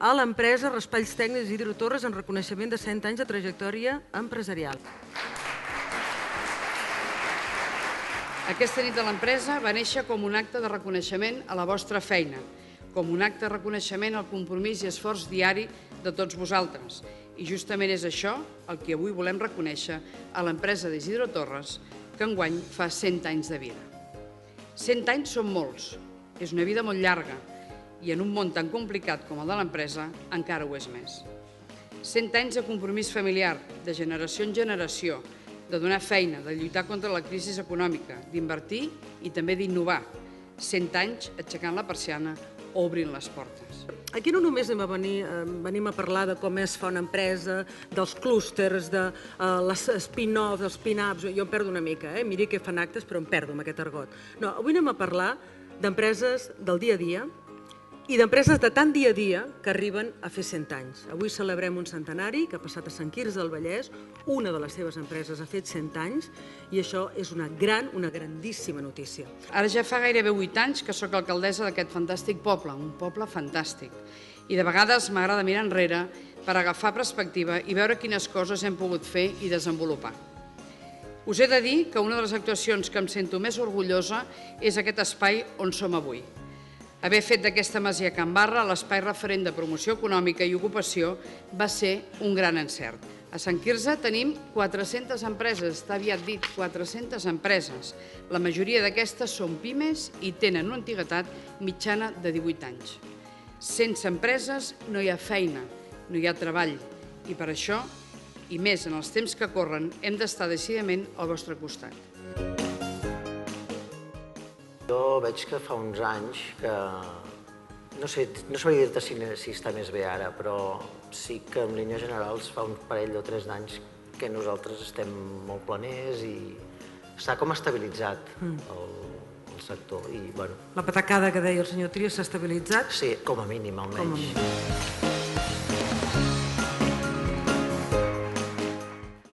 a l'empresa Raspalls Tècnics Hidrotorres en reconeixement de 100 anys de trajectòria empresarial. Aquesta nit de l'empresa va néixer com un acte de reconeixement a la vostra feina, com un acte de reconeixement al compromís i esforç diari de tots vosaltres. I justament és això el que avui volem reconèixer a l'empresa d'Isidro Torres, que enguany fa 100 anys de vida. 100 anys són molts, és una vida molt llarga, i en un món tan complicat com el de l'empresa encara ho és més. 100 anys de compromís familiar, de generació en generació, de donar feina, de lluitar contra la crisi econòmica, d'invertir i també d'innovar. 100 anys aixecant la persiana o obrint les portes. Aquí no només venim a parlar de com es fa una empresa, dels clústers, de les spin-offs, els spin-ups, jo em perdo una mica, miri que fan actes però em perdo amb aquest argot. No, avui anem a parlar d'empreses del dia a dia i d'empreses de tan dia a dia que arriben a fer 100 anys. Avui celebrem un centenari que ha passat a Sant Quirze del Vallès, una de les seves empreses ha fet 100 anys i això és una grandíssima notícia. Ara ja fa gairebé 8 anys que sóc alcaldessa d'aquest fantàstic poble, un poble fantàstic. I de vegades m'agrada mirar enrere per agafar perspectiva i veure quines coses hem pogut fer i desenvolupar. Us he de dir que una de les actuacions que em sento més orgullosa és aquest espai on som avui. Haver fet d'aquesta masia Can Barra l'espai referent de promoció econòmica i ocupació va ser un gran encert. A Sant Quirze tenim 400 empreses, està aviat dit, 400 empreses. La majoria d'aquestes són pimes i tenen una antiguitat mitjana de 18 anys. Sense empreses no hi ha feina, no hi ha treball i per això, i més en els temps que corren, hem d'estar decididament al vostre costat. Jo veig que fa uns anys que, no sabria dir-te si està més bé ara, però sí que en línies generals fa un parell o 3 d'anys que nosaltres estem molt planers i està com estabilitzat el sector. La patacada que deia el senyor Trias s'ha estabilitzat? Sí, com a mínim almenys.